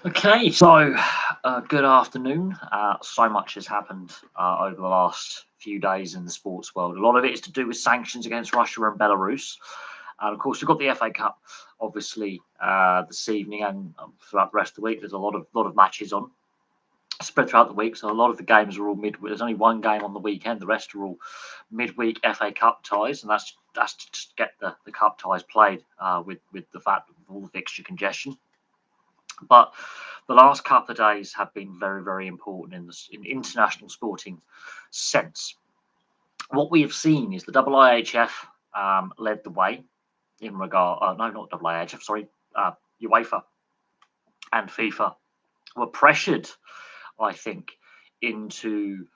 Okay, so good afternoon. So much has happened over the last few days in the sports world. A lot of it is to do with sanctions against Russia and Belarus. And of course, we've got the FA Cup, obviously, this evening and throughout the rest of the week. There's a lot of matches on spread throughout the week. So a lot of the games are all midweek. There's only one game on the weekend. The rest are all midweek FA Cup ties, and that's to just get the cup ties played with the fact of all the fixture congestion. But the last couple of days have been very, very important in international sporting sense. What we have seen is the IIHF led the way in regard. No, not IIHF. Sorry, UEFA and FIFA were pressured, I think, into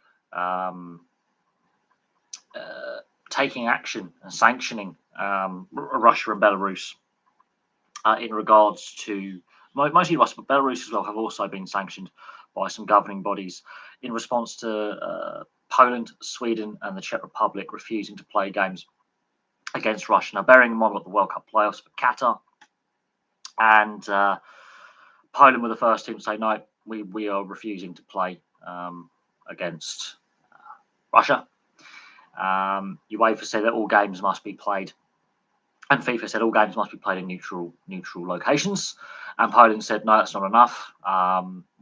taking action and sanctioning Russia and Belarus in regards to mostly Russia, but Belarus as well have also been sanctioned by some governing bodies in response to Poland, Sweden, and the Czech Republic refusing to play games against Russia. Now, bearing in mind what the World Cup playoffs for Qatar, and Poland were the first team to say no, we are refusing to play against Russia. UEFA said that all games must be played, and FIFA said all games must be played in neutral locations. And Poland said, no, that's not enough.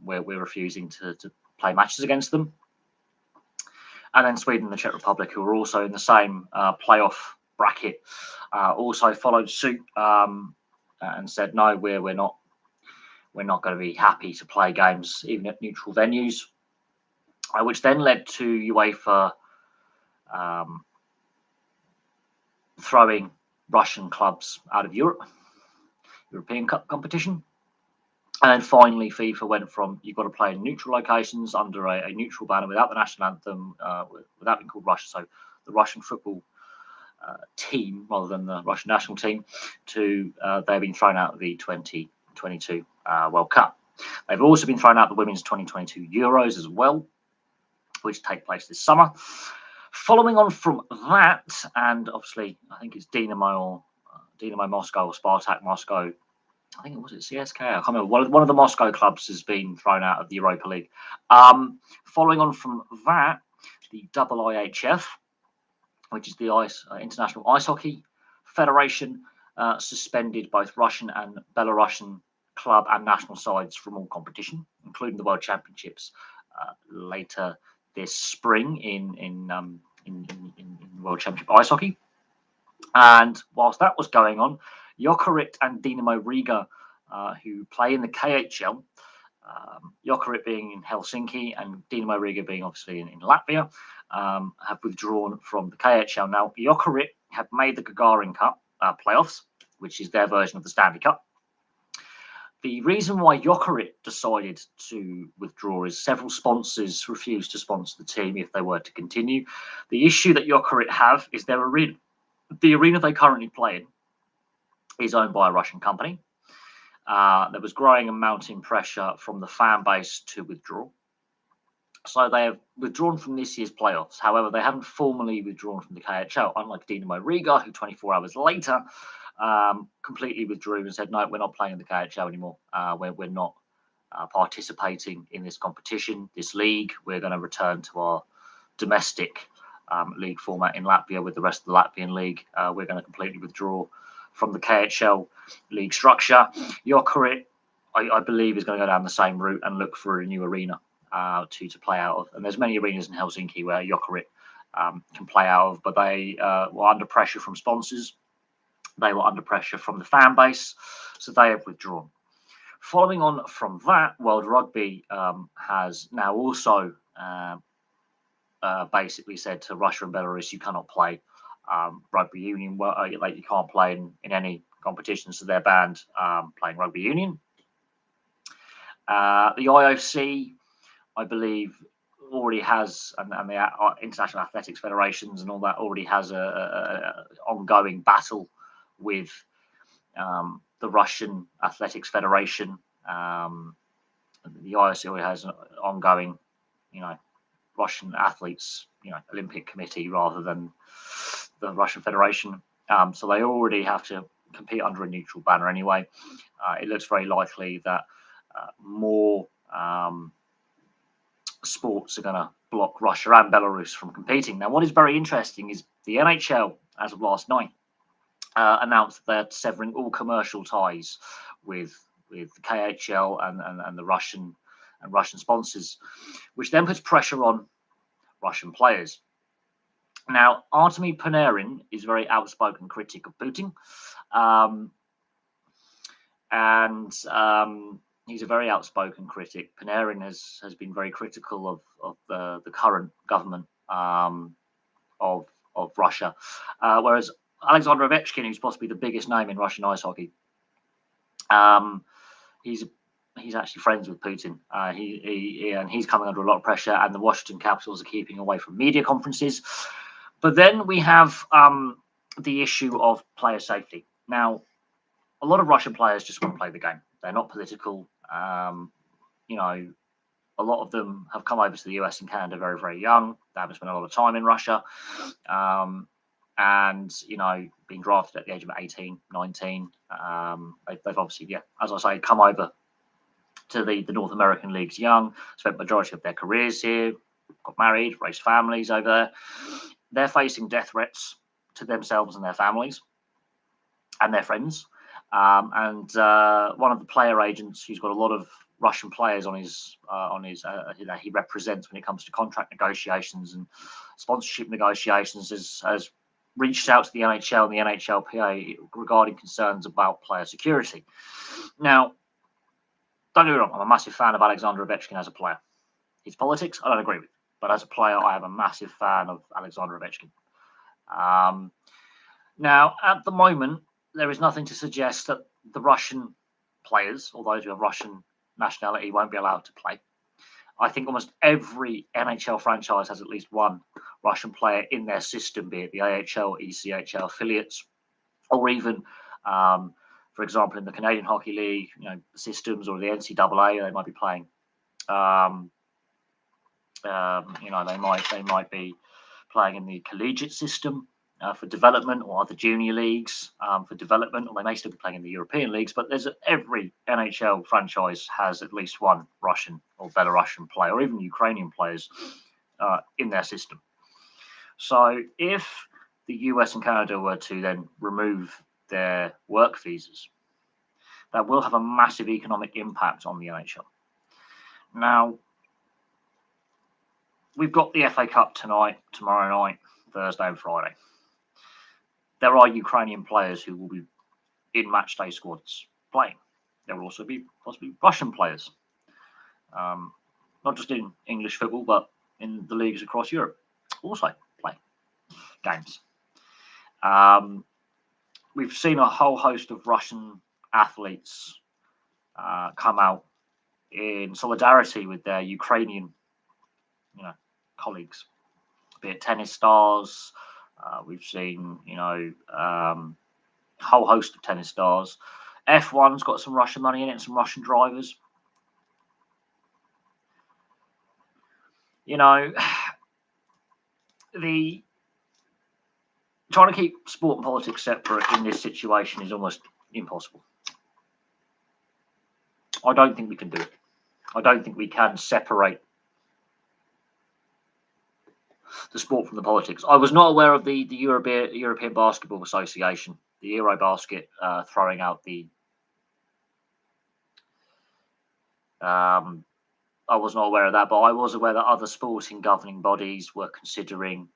We're refusing to play matches against them. And then Sweden and the Czech Republic, who were also in the same playoff bracket, also followed suit and said, no, we're not going to be happy to play games even at neutral venues, which then led to UEFA throwing Russian clubs out of European Cup competition. And then finally, FIFA went from you've got to play in neutral locations under a neutral banner without the national anthem, without being called Russia, so the Russian football team rather than the Russian national team, to they've been thrown out of the 2022 World Cup. They've also been thrown out of the women's 2022 Euros as well, which take place this summer. Following on from that, and obviously, I think it's Dynamo Moscow or Spartak Moscow. I think it was CSK. I can't remember. One of the Moscow clubs has been thrown out of the Europa League. Following on from that, the IIHF, which is the International Ice Hockey Federation, suspended both Russian and Belarusian club and national sides from all competition, including the World Championships later this spring in World Championship Ice Hockey. And whilst that was going on, Jokerit and Dinamo Riga, who play in the KHL, Jokerit being in Helsinki and Dinamo Riga being obviously in Latvia, have withdrawn from the KHL. Now, Jokerit have made the Gagarin Cup playoffs, which is their version of the Stanley Cup. The reason why Jokerit decided to withdraw is several sponsors refused to sponsor the team if they were to continue. The issue that Jokerit have is the arena they currently play in is owned by a Russian company. There was growing and mounting pressure from the fan base to withdraw. So they have withdrawn from this year's playoffs. However, they haven't formally withdrawn from the KHL, unlike Dinamo Riga, who 24 hours later completely withdrew and said, no, we're not playing in the KHL anymore. We're not participating in this competition, this league. We're going to return to our domestic league format in Latvia with the rest of the Latvian league. We're going to completely withdraw from the KHL league structure. Jokerit, I believe, is going to go down the same route and look for a new arena to play out of. And there's many arenas in Helsinki where Jokerit can play out of, but they were under pressure from sponsors. They were under pressure from the fan base, so they have withdrawn. Following on from that, World Rugby has now also basically said to Russia and Belarus, you cannot play rugby union. You can't play in any competition, so they're banned playing rugby union. The IOC, I believe, already has, and the International Athletics Federations and all that already has a ongoing battle with the Russian Athletics Federation. The IOC already has an ongoing, Russian athletes, Olympic Committee rather than the Russian Federation. So they already have to compete under a neutral banner anyway. It looks very likely that more sports are going to block Russia and Belarus from competing. Now, what is very interesting is the NHL, as of last night, announced that they're severing all commercial ties with the KHL and the Russian sponsors, which then puts pressure on Russian players. Now, Artemi Panarin is a very outspoken critic of Putin, and he's a very outspoken critic. Panarin has been very critical of the current government of Russia, whereas Alexander Ovechkin, who's possibly the biggest name in Russian ice hockey, he's actually friends with Putin. He's coming under a lot of pressure, and the Washington Capitals are keeping away from media conferences. But then we have the issue of player safety. Now, a lot of Russian players just want to play the game. They're not political. You know, a lot of them have come over to the US and Canada very, very young. They haven't spent a lot of time in Russia. And, you know, being drafted at the age of 18, 19. They've obviously, as I say, come over to the North American leagues young, spent the majority of their careers here, got married, raised families over there. They're facing death threats to themselves and their families and their friends. And one of the player agents who's got a lot of Russian players on his that he represents when it comes to contract negotiations and sponsorship negotiations has reached out to the NHL and the NHLPA regarding concerns about player security. Now, don't get me wrong, I'm a massive fan of Alexander Ovechkin as a player. His politics, I don't agree with, but as a player, I am a massive fan of Alexander Ovechkin. Now, at the moment, there is nothing to suggest that the Russian players, or those who have Russian nationality, won't be allowed to play. I think almost every NHL franchise has at least one Russian player in their system, be it the AHL, ECHL affiliates, or even, for example, in the Canadian Hockey League, you know, systems, or the NCAA, they might be playing. You know, they might be playing in the collegiate system for development, or other junior leagues for development, or they may still be playing in the European leagues. But every NHL franchise has at least one Russian or Belarusian player, or even Ukrainian players in their system. So if the US and Canada were to then remove their work visas, that will have a massive economic impact on the NHL. Now, we've got the FA Cup tonight, tomorrow night, Thursday and Friday. There are Ukrainian players who will be in matchday squads playing. There will also be possibly Russian players, not just in English football, but in the leagues across Europe, also playing games. We've seen a whole host of Russian athletes come out in solidarity with their Ukrainian, colleagues, be it tennis stars. We've seen, a whole host of tennis stars. F1's got some Russian money in it, and some Russian drivers. The trying to keep sport and politics separate in this situation is almost impossible. I don't think we can do it. I don't think we can separate the sport from the politics. I was not aware of the European Basketball Association, the Eurobasket, throwing out the. I was not aware of that, but I was aware that other sporting governing bodies were considering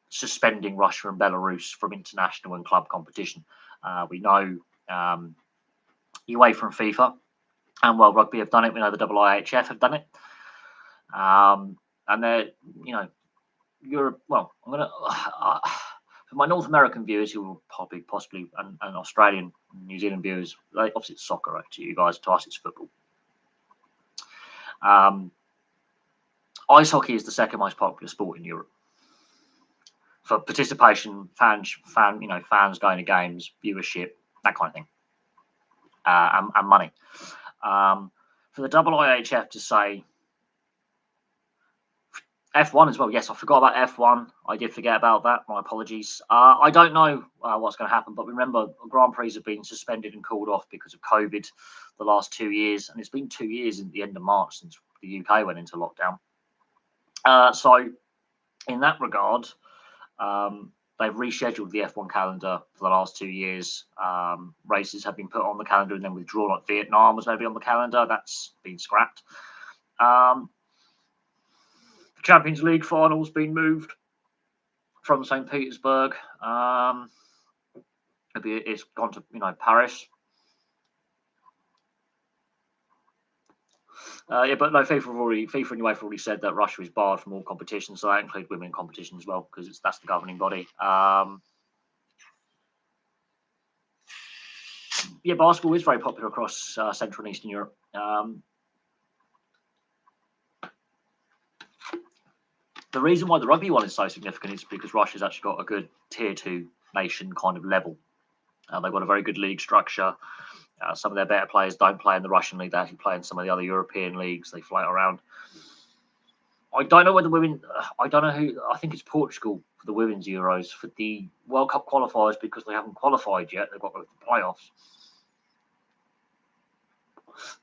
suspending Russia and Belarus from international and club competition. We know UEFA and FIFA and World Rugby have done it. We know the IIHF have done it. And they're, Europe. Well, I'm going to, for my North American viewers who will possibly, and Australian, New Zealand viewers, obviously it's soccer to you guys, to us it's football. Ice hockey is the second most popular sport in Europe for participation, fans going to games, viewership, that kind of thing, and money. For the IIHF to say F1 as well. Yes, I forgot about F1. I did forget about that. My apologies. I don't know what's going to happen, but remember, Grand Prix have been suspended and called off because of COVID the last 2 years, and it's been 2 years at the end of March since the UK went into lockdown. So, in that regard, they've rescheduled the F1 calendar for the last 2 years. Races have been put on the calendar and then withdrawn. Like Vietnam was maybe on the calendar. That's been scrapped. The Champions League final's been moved from St. Petersburg. Maybe it's gone to Paris. But no, FIFA and UEFA have already said that Russia is barred from all competitions, so that includes women competition as well, because that's the governing body. Basketball is very popular across Central and Eastern Europe. The reason why the rugby one is so significant is because Russia's actually got a good tier 2 nation kind of level. They've got a very good league structure. Some of their better players don't play in the Russian league. They actually play in some of the other European leagues. They float around. I don't know whether women. I don't know who. I think it's Portugal for the women's Euros. For the World Cup qualifiers, because they haven't qualified yet, they've got to go to the playoffs.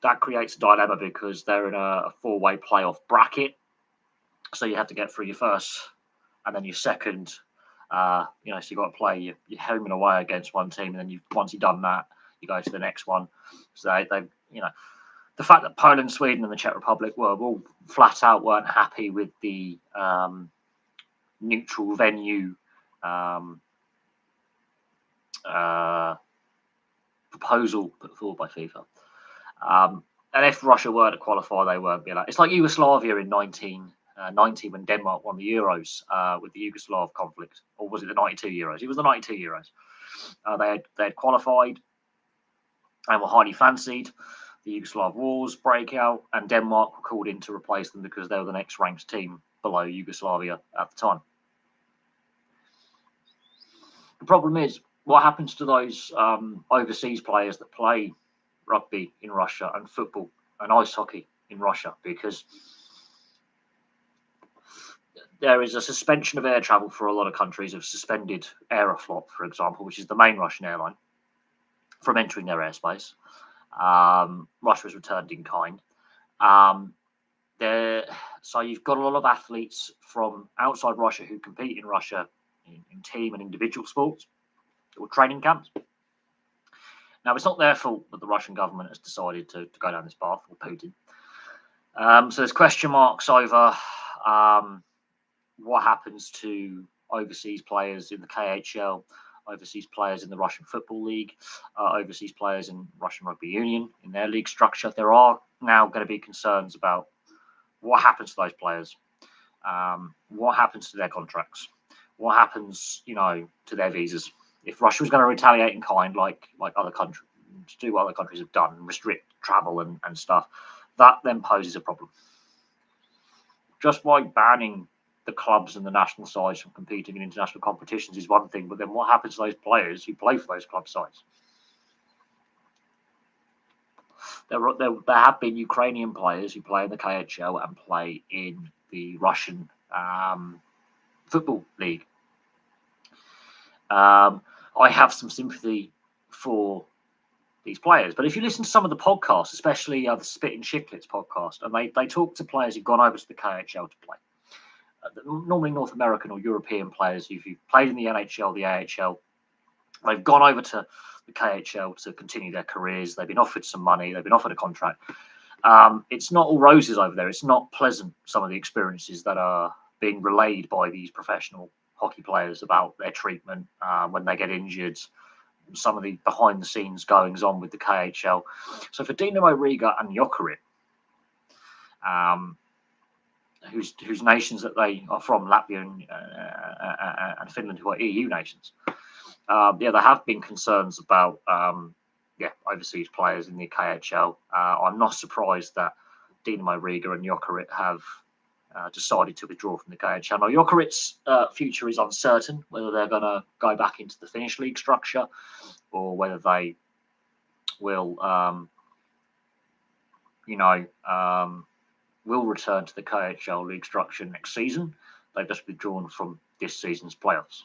That creates a dilemma because they're in a 4-way playoff bracket. So you have to get through your first and then your second. So you've got to play your home and away against one team, and then once you've done that, you go to the next one. So they the fact that Poland, Sweden, and the Czech Republic were all flat out weren't happy with the neutral venue proposal put forward by FIFA. And if Russia were to qualify, they won't be allowed. It's like Yugoslavia in 1990 when Denmark won the Euros with the Yugoslav conflict, or was it the 92 Euros? It was the 92 Euros. They had qualified and were highly fancied. The Yugoslav wars break out, and Denmark were called in to replace them because they were the next ranked team below Yugoslavia at the time. The problem is, what happens to those overseas players that play rugby in Russia and football and ice hockey in Russia? Because there is a suspension of air travel for a lot of countries, have suspended Aeroflot, for example, which is the main Russian airline, from entering their airspace. Russia has returned in kind. So you've got a lot of athletes from outside Russia who compete in Russia in team and individual sports or training camps. Now, it's not their fault that the Russian government has decided to go down this path, or Putin. So there's question marks over what happens to overseas players in the KHL, overseas players in the Russian Football League, overseas players in Russian Rugby Union, in their league structure. There are now going to be concerns about what happens to those players, what happens to their contracts, what happens, to their visas. If Russia was going to retaliate in kind, like other countries, to do what other countries have done, restrict travel and stuff, that then poses a problem. Just by banning the clubs and the national sides from competing in international competitions is one thing, but then what happens to those players who play for those club sides? There have been Ukrainian players who play in the KHL and play in the Russian Football League. I have some sympathy for these players, but if you listen to some of the podcasts, especially the Spit and Chicklets podcast, and they talk to players who've gone over to the KHL to play, normally North American or European players who've played in the NHL, the AHL, they've gone over to the KHL to continue their careers. They've been offered some money. They've been offered a contract. It's not all roses over there. It's not pleasant, some of the experiences that are being relayed by these professional hockey players about their treatment when they get injured, some of the behind-the-scenes goings-on with the KHL. So for Dinamo Riga and Jokerit, whose nations that they are from, Latvia and Finland, who are EU nations, there have been concerns about overseas players in the KHL. I'm not surprised that Dinamo Riga and Jokerit have decided to withdraw from the KHL. Now, Jokerit's future is uncertain, whether they're going to go back into the Finnish league structure or whether they will, will return to the KHL league structure next season. They've just withdrawn from this season's playoffs.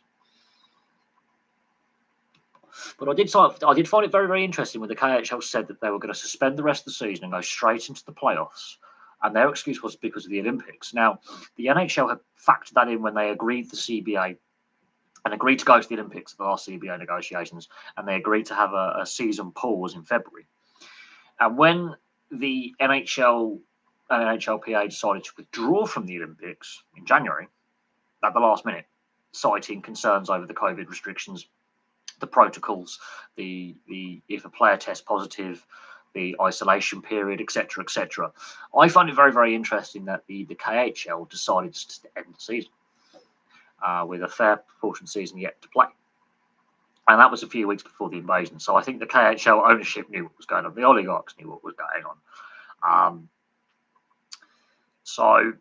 But I did find it very, very interesting when the KHL said that they were going to suspend the rest of the season and go straight into the playoffs. And their excuse was because of the Olympics. Now, the NHL had factored that in when they agreed the CBA and agreed to go to the Olympics at the last CBA negotiations, and they agreed to have a season pause in February. And when the NHL and NHLPA decided to withdraw from the Olympics in January, at the last minute, citing concerns over the COVID restrictions, the protocols, the if a player tests positive, the isolation period, etc., etc. I find it very, very interesting that the KHL decided to end the season with a fair proportion of the season yet to play. And that was a few weeks before the invasion. So I think the KHL ownership knew what was going on. The oligarchs knew what was going on. So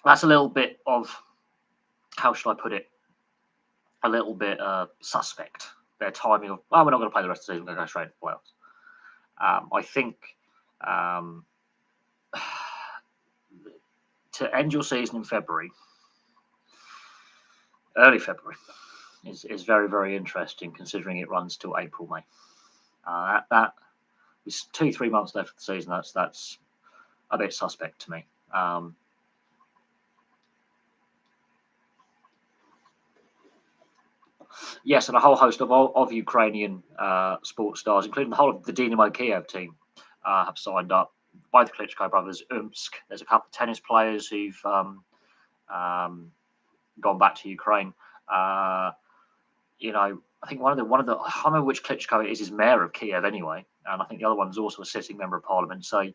that's a little bit of, how should I put it, a little bit suspect. Their timing of, we're not going to play the rest of the season, we're going to go straight to the playoffs. I think to end your season in February, early February, is very, very interesting, considering it runs till April, May. That is 2-3 months left of the season. That's a bit suspect to me. Yes, and a whole host of Ukrainian sports stars, including the whole of the Dynamo Kiev team, have signed up. By the Klitschko brothers, Omsk. There's a couple of tennis players who've gone back to Ukraine. I think one of the I can't remember which Klitschko is mayor of Kiev anyway, and I think the other one's also a sitting member of parliament. So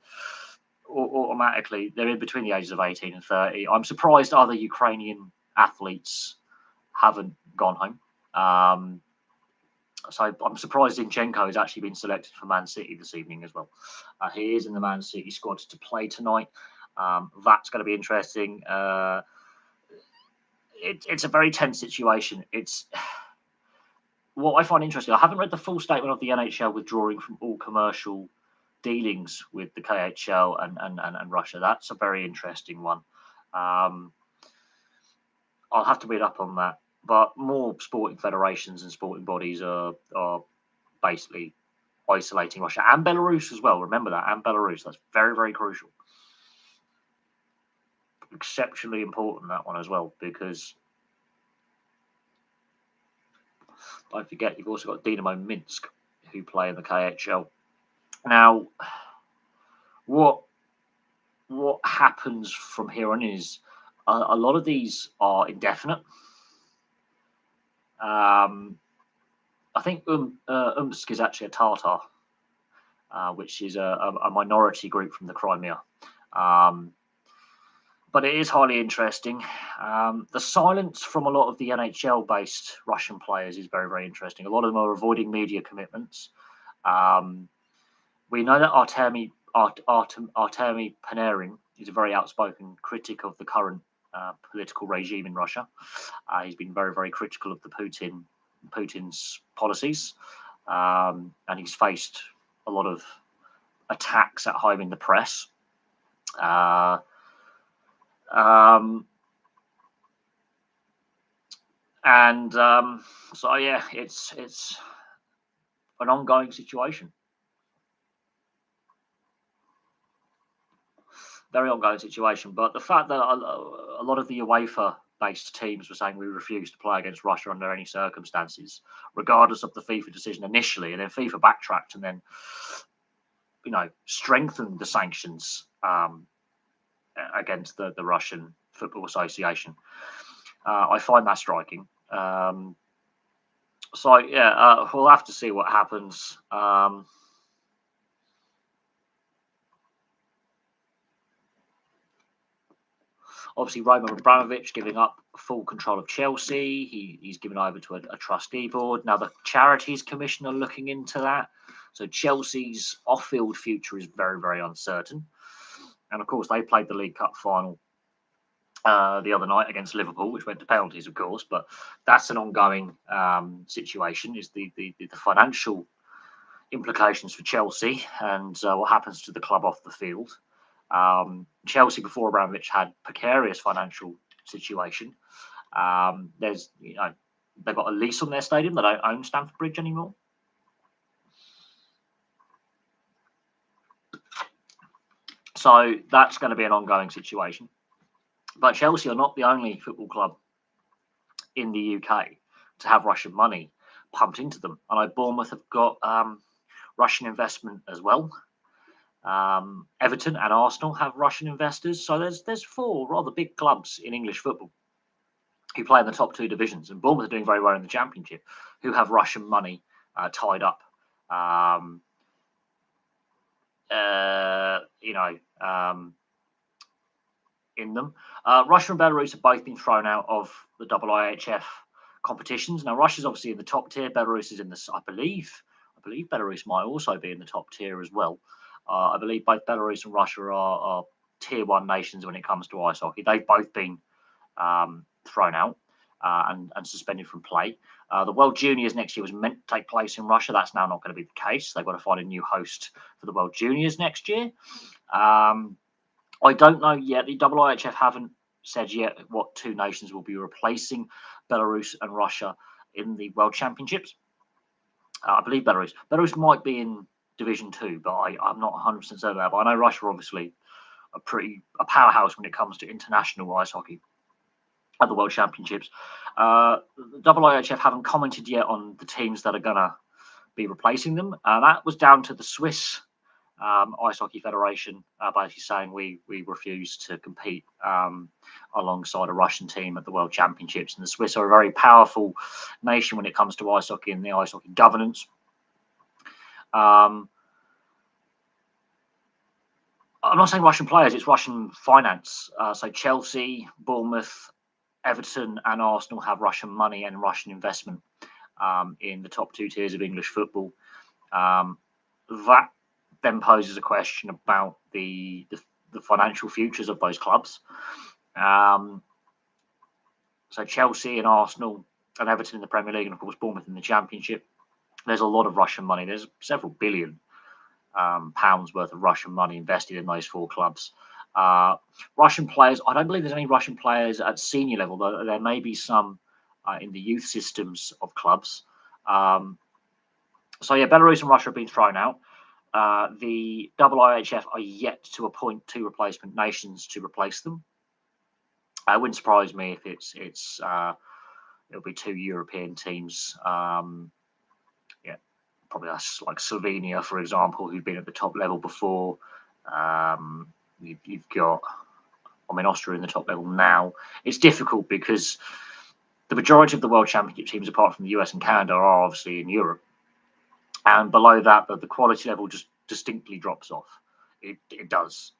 automatically they're in between the ages of 18 and 30. I'm surprised other Ukrainian athletes haven't gone home. So I'm surprised Zinchenko has actually been selected for Man City this evening as well. He is in the Man City squad to play tonight. That's going to be interesting. It's a very tense situation. It's what I find interesting. I haven't read the full statement of the NHL withdrawing from all commercial dealings with the KHL and Russia. That's a very interesting one. I'll have to read up on that. But more sporting federations and sporting bodies are basically isolating Russia and Belarus as well. Remember that, and Belarus. That's very, very crucial. Exceptionally important, that one as well, because don't forget, you've also got Dynamo Minsk, who play in the KHL. Now, what happens from here on is a lot of these are indefinite. I think Omsk is actually a Tatar, which is a minority group from the Crimea. But it is highly interesting. The silence from a lot of the NHL-based Russian players is very, very interesting. A lot of them are avoiding media commitments. We know that Artemi Panarin is a very outspoken critic of the current political regime in Russia. He's been very, very critical of the Putin's policies, and he's faced a lot of attacks at home in the press. So yeah, it's an ongoing situation. Very ongoing situation. But the fact that a lot of the UEFA-based teams were saying we refuse to play against Russia under any circumstances, regardless of the FIFA decision initially, and then FIFA backtracked and then, strengthened the sanctions against the Russian Football Association. I find that striking. So yeah, we'll have to see what happens. Obviously, Roman Abramovich giving up full control of Chelsea. He's given over to a trustee board. Now, the Charities Commission are looking into that. So Chelsea's off-field future is very, very uncertain. And, of course, they played the League Cup final the other night against Liverpool, which went to penalties, of course. But that's an ongoing situation, is the financial implications for Chelsea and what happens to the club off the field. Chelsea before Abramovich had precarious financial situation. There's, they've got a lease on their stadium. They don't own Stamford Bridge anymore. So that's going to be an ongoing situation. But Chelsea are not the only football club in the UK to have Russian money pumped into them. I know Bournemouth have got Russian investment as well. Everton and Arsenal have Russian investors. So there's 4 rather big clubs in English football who play in the top 2 divisions, and Bournemouth are doing very well in the Championship, who have Russian money tied up. In them. Russia and Belarus have both been thrown out of the IIHF competitions. Now, Russia's obviously in the top tier. Belarus is in the, I believe Belarus might also be in the top tier as well. I believe both Belarus and Russia are tier 1 nations when it comes to ice hockey. They've both been thrown out and suspended from play. The World Juniors next year was meant to take place in Russia. That's now not going to be the case. They've got to find a new host for the World Juniors next year. I don't know yet. The IIHF haven't said yet what 2 nations will be replacing Belarus and Russia in the World Championships. I believe Belarus. Belarus might be in Division 2, but I'm not 100% certain of that. But I know Russia are obviously a powerhouse when it comes to international ice hockey at the World Championships. The IIHF haven't commented yet on the teams that are going to be replacing them. That was down to the Swiss Ice Hockey Federation basically saying we refuse to compete alongside a Russian team at the World Championships. And the Swiss are a very powerful nation when it comes to ice hockey and the ice hockey governance. I'm not saying Russian players, it's Russian finance. So Chelsea, Bournemouth, Everton and Arsenal have Russian money and Russian investment in the top 2 tiers of English football. That then poses a question about the financial futures of those clubs. So Chelsea and Arsenal and Everton in the Premier League, and of course Bournemouth in the Championship, there's a lot of Russian money. There's several billion pounds worth of Russian money invested in those 4 clubs. Russian players, I don't believe there's any Russian players at senior level, though there may be some in the youth systems of clubs. So yeah, Belarus and Russia have been thrown out. The IIHF are yet to appoint 2 replacement nations to replace them. It wouldn't surprise me if it'll be 2 European teams. Probably like Slovenia, for example, who've been at the top level before. You've got, Austria in the top level now. It's difficult because the majority of the World Championship teams, apart from the US and Canada, are obviously in Europe. And below that, the quality level just distinctly drops off. It does.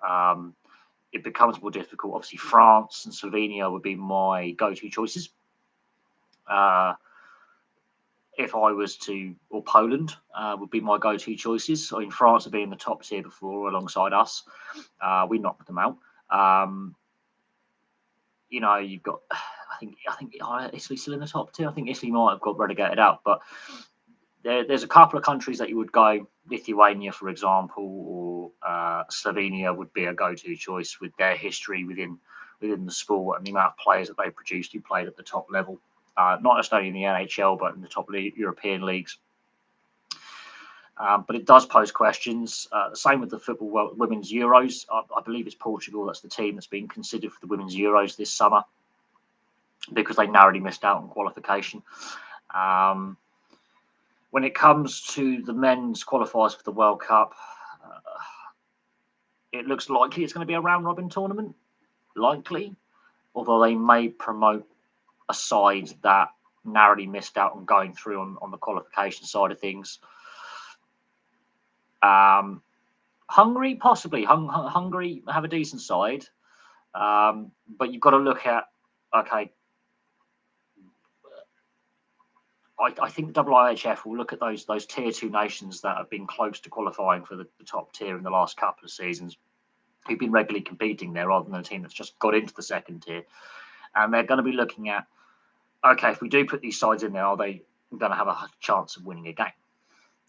It becomes more difficult. Obviously, France and Slovenia would be my go-to choices. If I was to, or Poland would be my go-to choices. So in France have been in the top tier before alongside us. We knocked them out. You've got, I think Italy's still in the top tier. I think Italy might have got relegated out, but there's a couple of countries that you would go. Lithuania, for example, or Slovenia would be a go-to choice with their history within the sport and the amount of players that they produced who played at the top level. Not necessarily in the NHL, but in the top European leagues. But it does pose questions. The same with the football women's Euros. I believe it's Portugal that's the team that's been considered for the women's Euros this summer because they narrowly missed out on qualification. When it comes to the men's qualifiers for the World Cup, it looks likely it's going to be a round-robin tournament. Likely, although they may promote a side that narrowly missed out on going through on the qualification side of things. Hungary, possibly. Hungary have a decent side. But you've got to look at, okay, I think IIHF will look at those tier 2 nations that have been close to qualifying for the top tier in the last couple of seasons, who've been regularly competing there rather than a team that's just got into the second tier. And they're going to be looking at, okay, if we do put these sides in there, are they going to have a chance of winning a game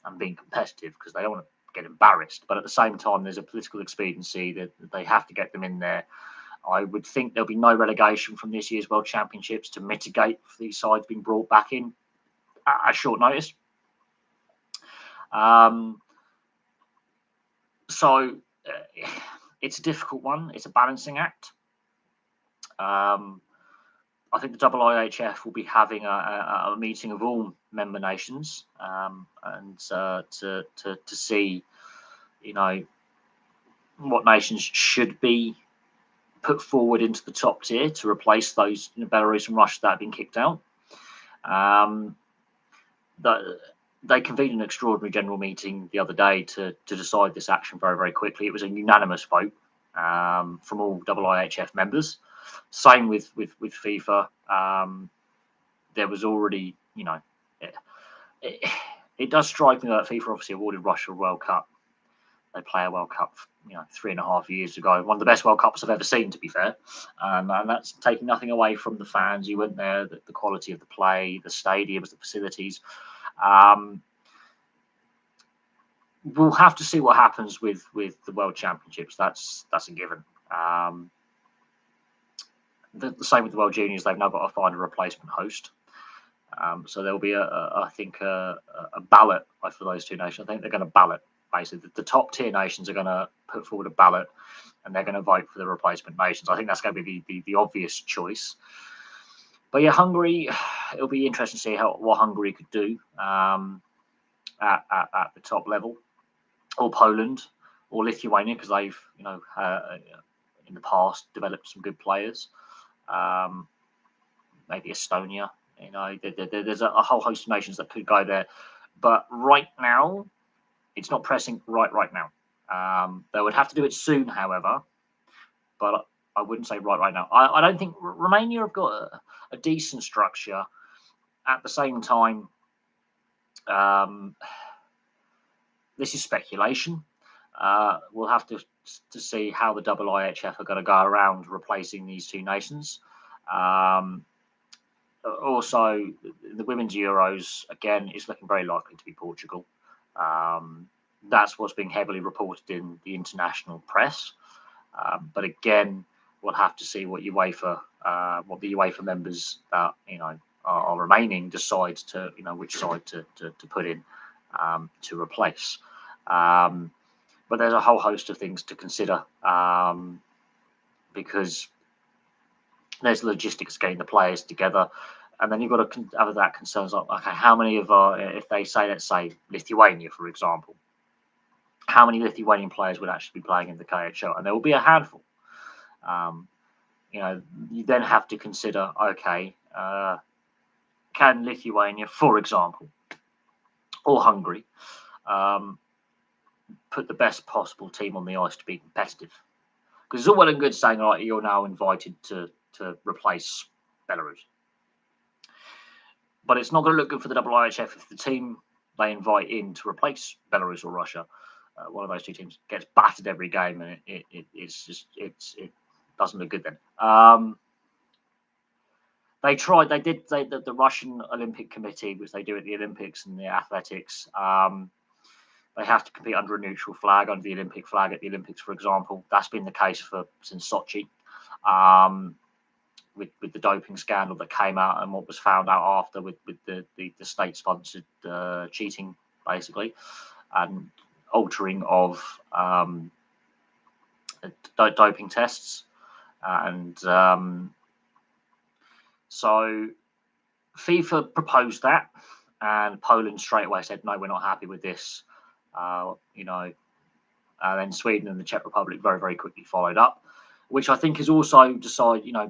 and being competitive? Because they don't want to get embarrassed. But at the same time, there's a political expediency that they have to get them in there. I would think there'll be no relegation from this year's World Championships to mitigate these sides being brought back in at short notice. So it's a difficult one. It's a balancing act. I think the IIHF will be having a meeting of all member nations and to see, what nations should be put forward into the top tier to replace those Belarus and Russia that have been kicked out. They convened an extraordinary general meeting the other day to decide this action very, very quickly. It was a unanimous vote from all IIHF members. Same with FIFA. There was already, it does strike me that FIFA obviously awarded Russia a World Cup. They play a World Cup, 3.5 years ago. One of the best World Cups I've ever seen, to be fair. And that's taking nothing away from the fans. You went there, the quality of the play, the stadiums, the facilities. We'll have to see what happens with the World Championships. That's a given. The same with the World Juniors. They've now got to find a replacement host. So there'll be I think a ballot for those two nations. I think they're going to ballot. Basically, the top tier nations are going to put forward a ballot, and they're going to vote for the replacement nations. I think that's going to be the obvious choice. But yeah, Hungary. It'll be interesting to see what Hungary could do at the top level, or Poland, or Lithuania, because they've in the past developed some good players. Maybe Estonia. There's a whole host of nations that could go there, but right now, it's not pressing right now. They would have to do it soon, however, but I wouldn't say right now. I don't think Romania have got a decent structure. At the same time, this is speculation. We'll have to see how the IIHF are going to go around replacing these two nations. Also, the Women's Euros, again, is looking very likely to be Portugal. That's what's being heavily reported in the international press. But again, we'll have to see what the UEFA members that are remaining decide to which side to put in to replace. But there's a whole host of things to consider because there's logistics getting the players together. And then you've got to have that concerns like, okay, how many of if they say, let's say Lithuania, for example, how many Lithuanian players would actually be playing in the KHL? And there will be a handful. You then have to consider, okay, can Lithuania, for example, or Hungary, put the best possible team on the ice to be competitive? Because it's all well and good saying, all right, you're now invited to replace Belarus. But it's not going to look good for the IIHF if the team they invite in to replace Belarus or Russia, one of those two teams, gets battered every game, and it doesn't look good then. The Russian Olympic Committee, which they do at the Olympics and the athletics, they have to compete under a neutral flag, under the Olympic flag at the Olympics, for example. That's been the case since Sochi. With the doping scandal that came out and what was found out after with the state-sponsored cheating, basically, and altering of doping tests. And so FIFA proposed that, and Poland straight away said, no, we're not happy with this. And then Sweden and the Czech Republic very, very quickly followed up, which I think has also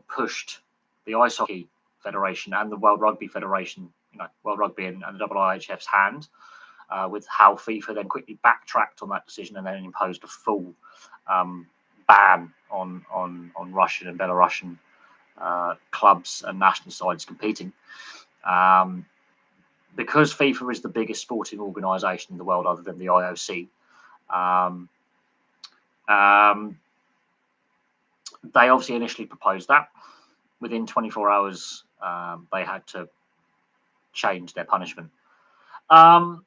pushed the Ice Hockey Federation and the World Rugby Federation, World Rugby and the IIHF's hand, with how FIFA then quickly backtracked on that decision and then imposed a full ban on Russian and Belarusian clubs and national sides competing. Because FIFA is the biggest sporting organisation in the world other than the IOC, they obviously initially proposed that. Within 24 hours, they had to change their punishment. Well,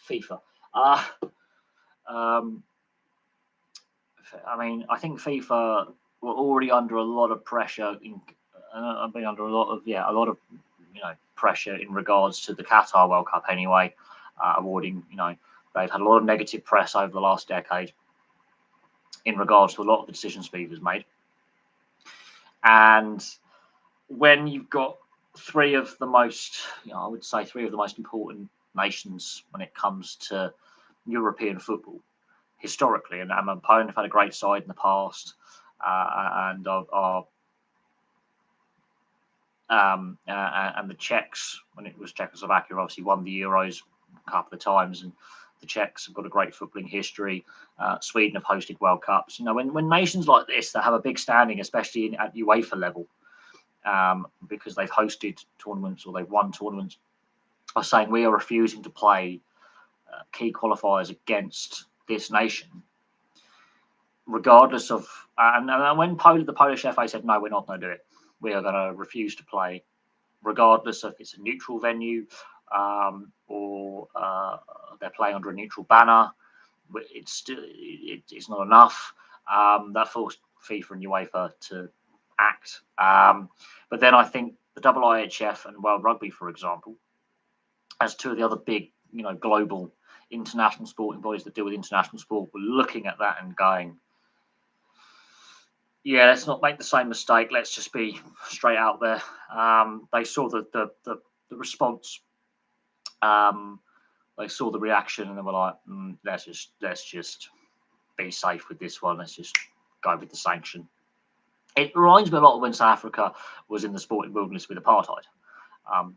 FIFA. I mean, I think FIFA were already under a lot of pressure. I've been under a lot of pressure in regards to the Qatar World Cup anyway, awarding, they've had a lot of negative press over the last decade in regards to a lot of the decisions FIFA's made. And when you've got three of the most important nations when it comes to European football historically, and Poland have had a great side in the past, and the Czechs, when it was Czechoslovakia, obviously won the Euros a couple of times, and the Czechs have got a great footballing history. Sweden have hosted World Cups. When nations like this that have a big standing, especially at UEFA level, because they've hosted tournaments or they've won tournaments, are saying we are refusing to play key qualifiers against this nation, regardless of. And when the Polish FA said no, we're not going to do it. We are going to refuse to play, regardless of if it's a neutral venue or they're playing under a neutral banner. It's not enough. That forced FIFA and UEFA to act. But then I think the IIHF and World Rugby, for example, as two of the other big, global international sporting bodies that deal with international sport, were looking at that and going, yeah, let's not make the same mistake. Let's just be straight out there. They saw the response. They saw the reaction, and they were like, let's just be safe with this one. Let's just go with the sanction. It reminds me a lot of when South Africa was in the sporting wilderness with apartheid.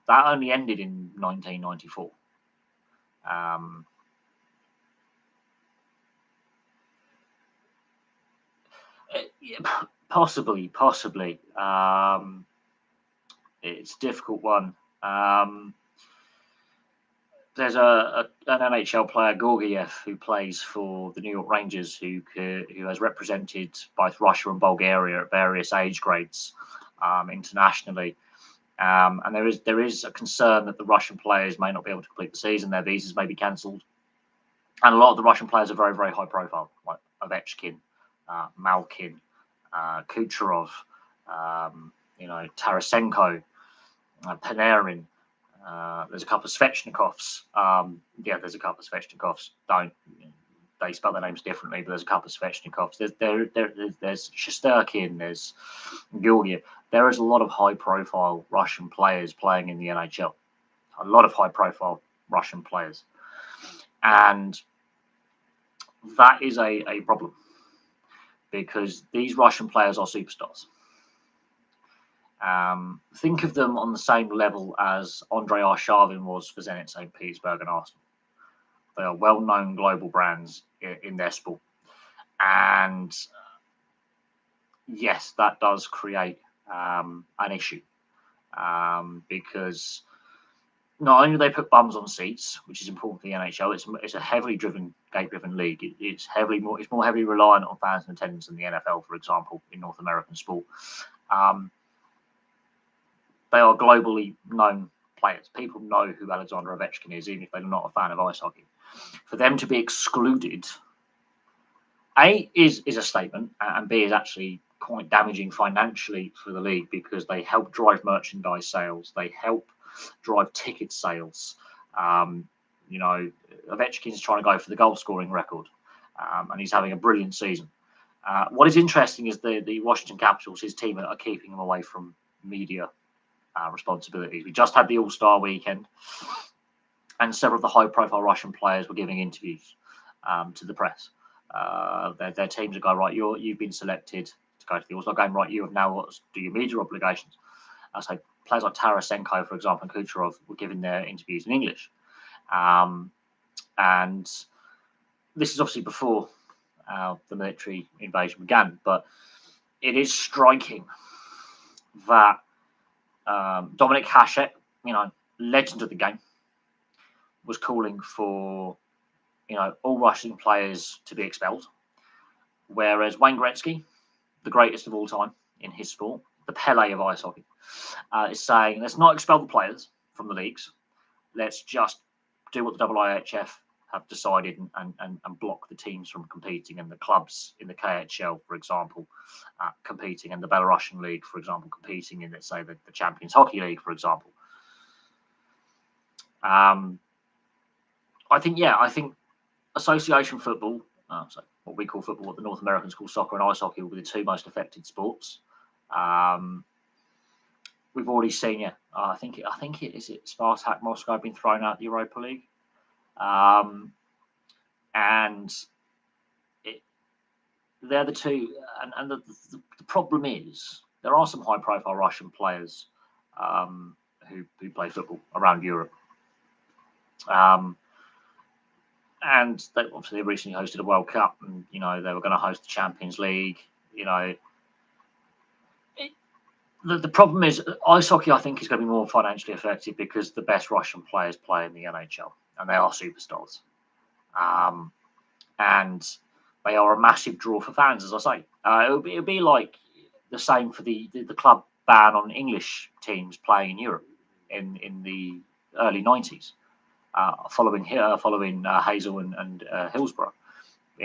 That only ended in 1994. Possibly. It's a difficult one. There's an NHL player, Georgiev, who plays for the New York Rangers, who has represented both Russia and Bulgaria at various age grades internationally. And there is a concern that the Russian players may not be able to complete the season. Their visas may be cancelled. And a lot of the Russian players are very, very high profile, like Ovechkin, Malkin, Kucherov, Tarasenko, Panarin. There's a couple of Svechnikovs. There's a couple of Svechnikovs. They spell their names differently, but there's a couple of Svechnikovs. There's Shesterkin, there's Georgiev. There is a lot of high-profile Russian players playing in the NHL. A lot of high-profile Russian players. And that is a problem, because these Russian players are superstars. Think of them on the same level as Andrei Arshavin was for Zenit St. Petersburg and Arsenal. They are well-known global brands in their sport. And yes, that does create an issue, because not only do they put bums on seats, which is important for the NHL, it's a heavily gate-driven league. It's more heavily reliant on fans and attendance than the NFL, for example, in North American sport. They are globally known players. People know who Alexander Ovechkin is, even if they're not a fan of ice hockey. For them to be excluded, A, is a statement, and B, is actually quite damaging financially for the league, because they help drive merchandise sales. They help drive ticket sales. Ovechkin's trying to go for the goal scoring record, and he's having a brilliant season. What is interesting is the Washington Capitals, his team, are keeping him away from media responsibilities. We just had the All-Star weekend, and several of the high-profile Russian players were giving interviews to the press. Their teams are going, right, you've been selected to go to the All-Star game, right, you have now got to do your media obligations. So players like Tarasenko, for example, and Kucherov were giving their interviews in English. And this is obviously before the military invasion began, but it is striking that Dominik Hasek, legend of the game, was calling for, all Russian players to be expelled. Whereas Wayne Gretzky, the greatest of all time in his sport, the Pele of ice hockey, is saying, let's not expel the players from the leagues. Let's just do what the IIHF have decided and blocked the teams from competing, and the clubs in the KHL, for example, competing, and the Belarusian League, for example, competing in, let's say, the Champions Hockey League, for example. I think association football, so what we call football, what the North Americans call soccer, and ice hockey will be the two most affected sports. We've already seen it. I think it is Spartak Moscow been thrown out the Europa League, and they're the two. And the problem is there are some high-profile Russian players who play football around Europe. And they obviously recently hosted a World Cup, and they were going to host the Champions League. The problem is ice hockey, I think, is going to be more financially affected because the best Russian players play in the NHL, and they are superstars. And they are a massive draw for fans, as I say. It would be like the same for the club ban on English teams playing in Europe in the early 90s, following Hazel and Hillsborough,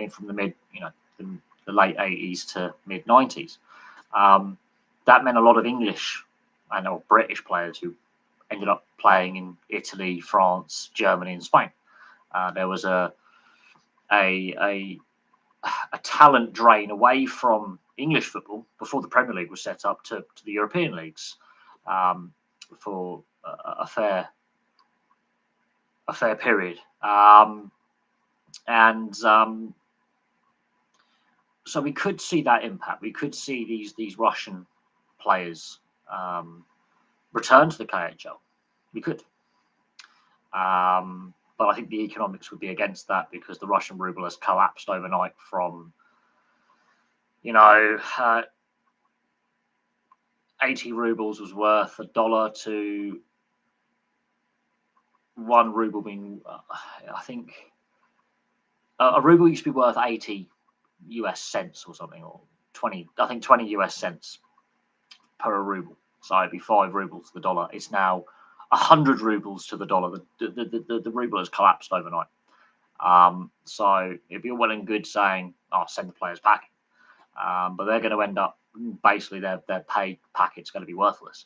from the late 80s to mid 90s. That meant a lot of English and or British players who ended up playing in Italy, France, Germany, and Spain. There was a talent drain away from English football before the Premier League was set up to the European leagues for a fair period, so we could see that impact. We could see these Russian players return to the KHL. We could. But I think the economics would be against that because the Russian ruble has collapsed overnight from, 80 rubles was worth $1 to 1 ruble being, I think, a ruble used to be worth 80 US cents or something, or 20 US cents per ruble. So it'd be 5 rubles to the dollar. It's now 100 rubles to the dollar. The ruble has collapsed overnight. So it'd be all well and good saying, send the players back. But they're going to end up, basically their pay packet's going to be worthless.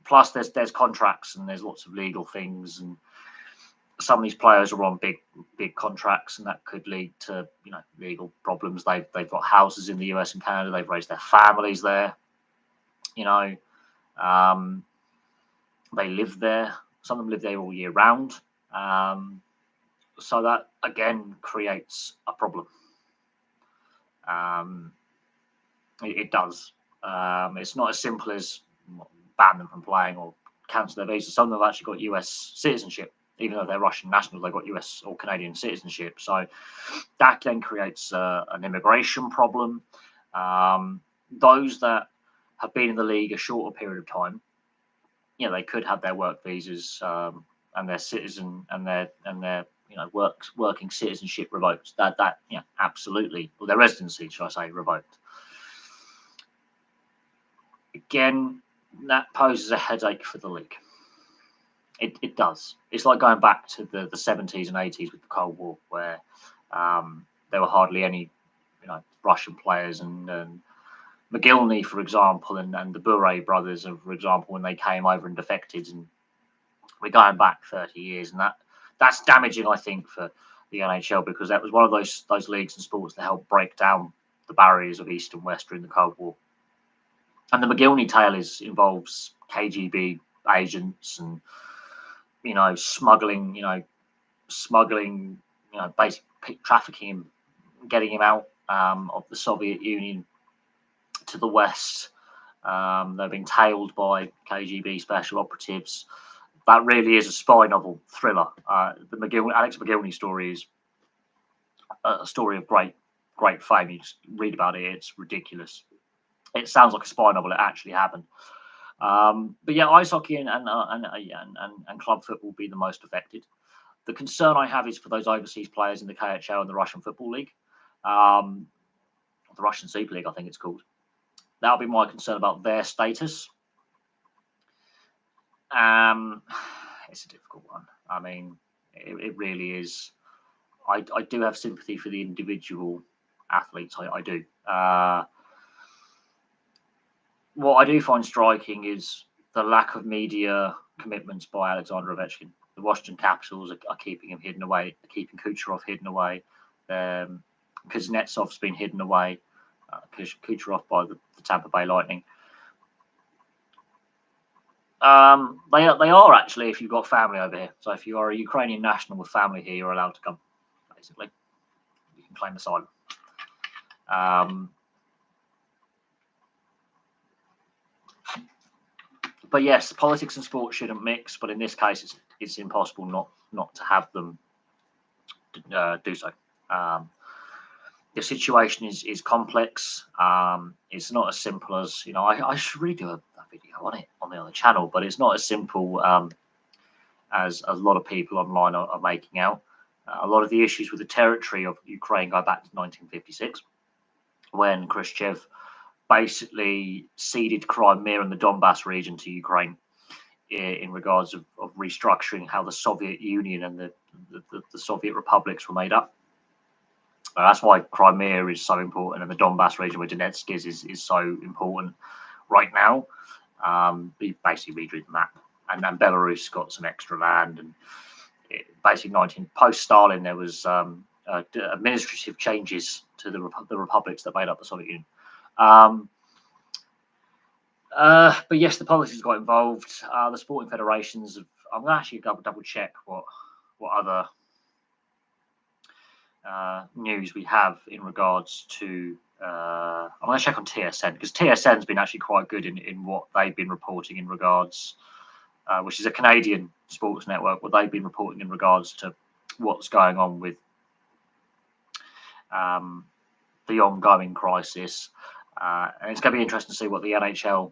Plus there's contracts and there's lots of legal things, and some of these players are on big contracts, and that could lead to legal problems. They've got houses in the US and Canada. They've raised their families there. They live there. Some of them live there all year round. So that again creates a problem. It does. It's not as simple as ban them from playing or cancel their visa. Some of them have actually got US citizenship. Even though they're Russian nationals, they've got US or Canadian citizenship. So that then creates an immigration problem. Those that have been in the league a shorter period of time, they could have their work visas and their citizen and their working citizenship revoked. That absolutely, or their residency, should I say, revoked. Again, that poses a headache for the league. It does. It's like going back to the 70s and 80s with the Cold War, where there were hardly any, Russian players, and McGillney, for example, and the Bure brothers, for example, when they came over and defected, and we're going back 30 years, and that's damaging, I think, for the NHL, because that was one of those leagues and sports that helped break down the barriers of East and West during the Cold War. And the McGillney tale involves KGB agents and smuggling, basic trafficking him, getting him out of the Soviet Union to the West. They've been tailed by KGB special operatives. That really is a spy novel thriller. The Alex McGillney story is a story of great fame. You just read about it; it's ridiculous. It sounds like a spy novel. It actually happened. But yeah, ice hockey and club football will be the most affected. The concern I have is for those overseas players in the KHL and the Russian Football League, the Russian Super League, I think it's called. That'll be my concern about their status. It's a difficult one. I mean, It really is. I do have sympathy for the individual athletes. I do. What I do find striking is the lack of media commitments by Alexander Ovechkin. The Washington Capitals are keeping him hidden away, keeping Kucherov hidden away. Kuznetsov's been hidden away. Kucherov by the Tampa Bay Lightning. They are actually, if you've got family over here. So if you are a Ukrainian national with family here, you're allowed to come. Basically, you can claim asylum. But yes, politics and sport shouldn't mix. But in this case, it's impossible not to have them do so. The situation is complex. It's not as simple as, I should really do a video on it on the other channel, but it's not as simple as a lot of people online are making out. A lot of the issues with the territory of Ukraine go back to 1956, when Khrushchev basically ceded Crimea and the Donbass region to Ukraine in regards of restructuring how the Soviet Union and the Soviet republics were made up. That's why Crimea is so important, and the Donbass region where Donetsk is so important right now. He basically redrew the map, and then Belarus got some extra land, and basically post-Stalin there was administrative changes to the republics that made up the Soviet Union. But yes, the politics got involved. The sporting federations I'm going to actually double check what other news we have in regards to. I'm going to check on TSN, because TSN's been actually quite good in what they've been reporting in regards, which is a Canadian sports network, what they've been reporting in regards to what's going on with the ongoing crisis. And it's going to be interesting to see what the NHL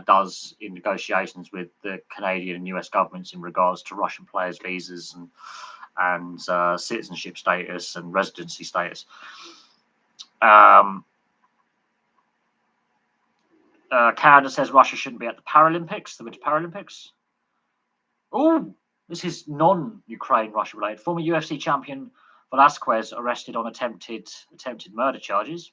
does in negotiations with the Canadian and US governments in regards to Russian players' visas and citizenship status and residency status. Canada says Russia shouldn't be at the Paralympics, the Winter Paralympics. Oh, this is non-Ukraine Russia related. Former UFC champion Velasquez arrested on attempted murder charges.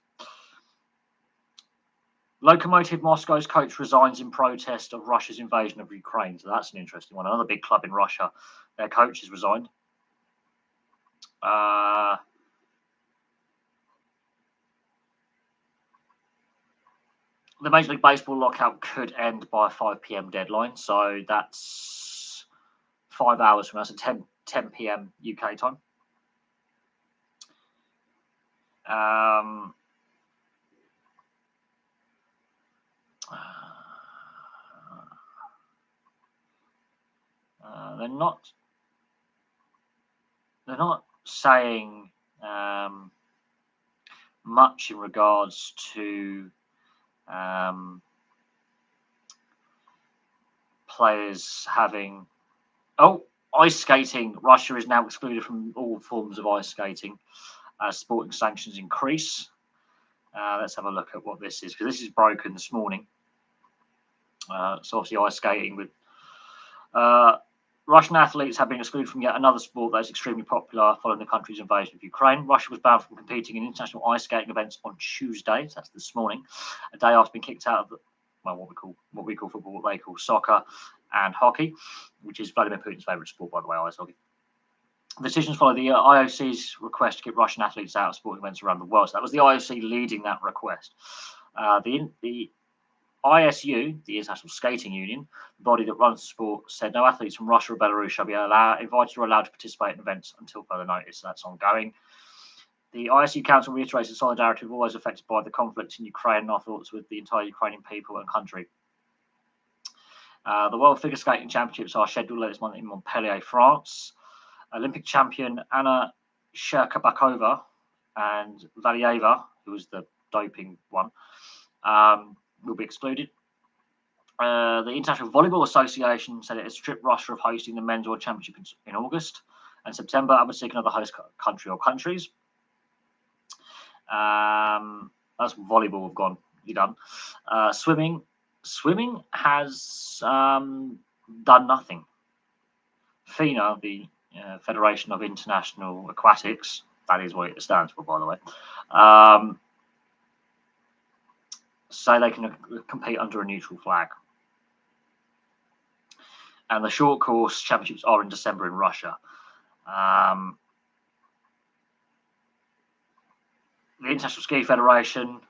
Lokomotiv Moscow's coach resigns in protest of Russia's invasion of Ukraine. So that's an interesting one. Another big club in Russia, their coach has resigned. The Major League Baseball lockout could end by a 5 p.m. deadline. So that's 5 hours from us at 10 p.m. UK time. They're not saying much in regards to players having. Ice skating. Russia is now excluded from all forms of ice skating as sporting sanctions increase. Let's have a look at what this is, because this is broken this morning. So obviously ice skating with Russian athletes have been excluded from yet another sport that is extremely popular following the country's invasion of Ukraine. Russia was banned from competing in international ice skating events on Tuesday, so that's this morning, a day after being kicked out of what we call football, what they call soccer and hockey, which is Vladimir Putin's favourite sport, by the way, ice hockey. The decisions follow the IOC's request to keep Russian athletes out of sporting events around the world. So that was the IOC leading that request. The ISU, the International Skating Union, the body that runs the sport, said no athletes from Russia or Belarus shall be invited or allowed to participate in events until further notice. So that's ongoing. The ISU Council reiterates the solidarity of all those affected by the conflict in Ukraine, and our thoughts with the entire Ukrainian people and country. The World Figure Skating Championships are scheduled later this month in Montpellier, France. Olympic champion Anna Shcherbakova and Valieva, who was the doping one, will be excluded. The International Volleyball Association said it has stripped Russia of hosting the Men's World Championship in August and September, and would seek another host country or countries. That's volleyball we've gone. You're done. Swimming has done nothing. FINA, the Federation of International Aquatics. That is what it stands for, by the way. So they can compete under a neutral flag. And the short course championships are in December in Russia. The International Ski Federation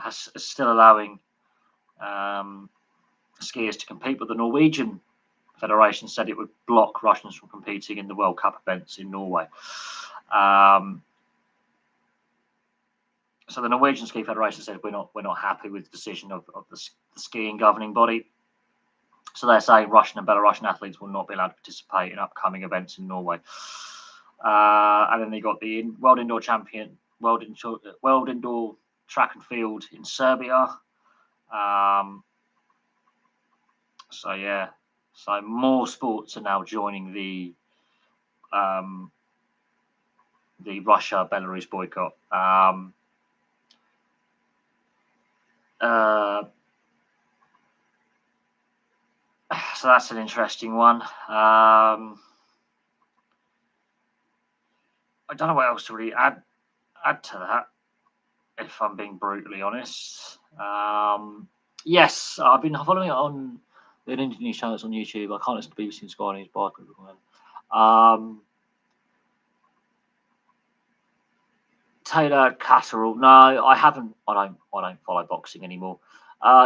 is still allowing skiers to compete, but the Norwegian Federation said it would block Russians from competing in the World Cup events in Norway. So the Norwegian Ski Federation said we're not happy with the decision of the skiing governing body. So they're saying Russian and Belarusian athletes will not be allowed to participate in upcoming events in Norway. And then they got the World Indoor Track and Field in Serbia. So more sports are now joining the Russia-Belarus boycott. So that's an interesting one. I don't know what else to really add to that, if I'm being brutally honest. Yes, I've been following it on the Indian news channels on YouTube. I can't listen to BBC and Sky News, but Taylor Catterall. No, I haven't. I don't follow boxing anymore.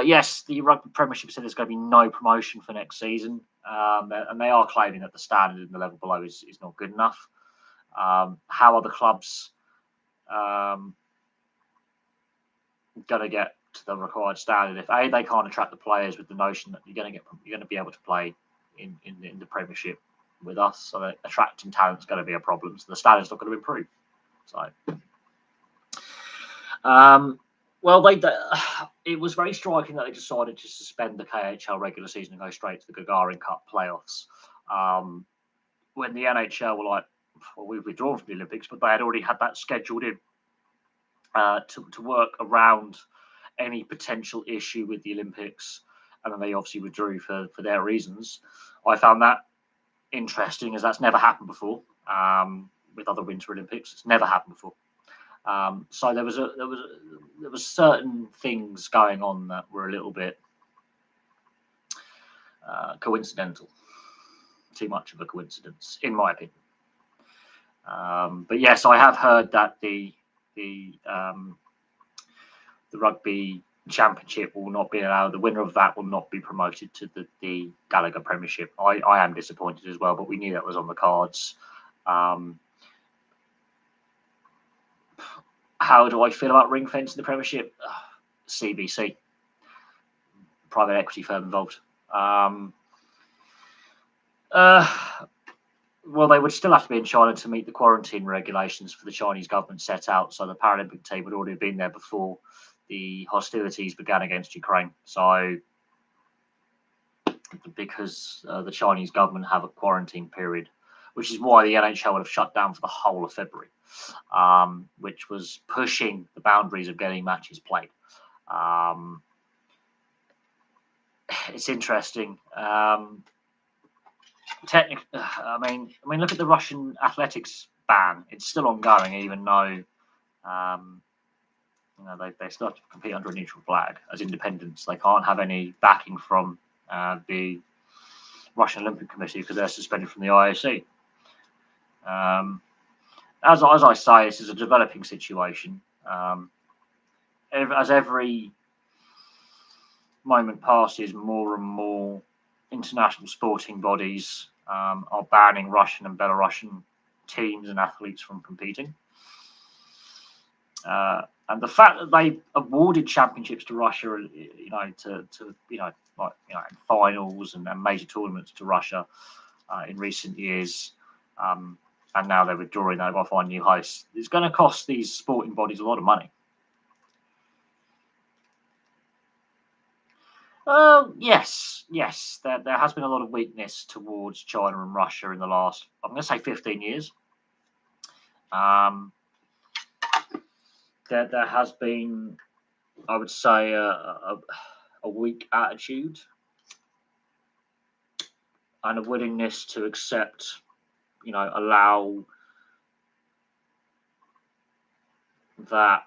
Yes, the Rugby Premiership said there's going to be no promotion for next season, and they are claiming that the standard in the level below is not good enough. How are the clubs going to get to the required standard if they can't attract the players with the notion that you're going to be able to play in the Premiership with us, so that attracting talent is going to be a problem. So the standard's not going to improve. So. It was very striking that they decided to suspend the KHL regular season and go straight to the Gagarin Cup playoffs. When the NHL were like, well, we've withdrawn from the Olympics, but they had already had that scheduled in to work around any potential issue with the Olympics, and then they obviously withdrew for their reasons. I found that interesting, as that's never happened before with other Winter Olympics. It's never happened before. So there was certain things going on that were a little bit coincidental, too much of a coincidence, in my opinion. But yes, I have heard that the Rugby Championship will not be allowed. The winner of that will not be promoted to the Gallagher Premiership. I am disappointed as well, but we knew that was on the cards. How do I feel about ring fencing the Premiership? CBC, private equity firm involved. Well, they would still have to be in China to meet the quarantine regulations for the Chinese government set out. So the Paralympic team would already have been there before the hostilities began against Ukraine. So because the Chinese government have a quarantine period, which is why the NHL would have shut down for the whole of February, which was pushing the boundaries of getting matches played. It's interesting. I mean, look at the Russian athletics ban. It's still ongoing, even though they still have to compete under a neutral flag as independents. They can't have any backing from the Russian Olympic Committee because they're suspended from the IOC. As I say, this is a developing situation. As every moment passes, more and more international sporting bodies are banning Russian and Belarusian teams and athletes from competing. And the fact that they awarded championships to Russia, finals and major tournaments to Russia in recent years, and now they're withdrawing, they've got to find new hosts. It's going to cost these sporting bodies a lot of money. Yes. There has been a lot of weakness towards China and Russia in the last, I'm going to say 15 years. There has been, I would say, a weak attitude and a willingness to accept allow that.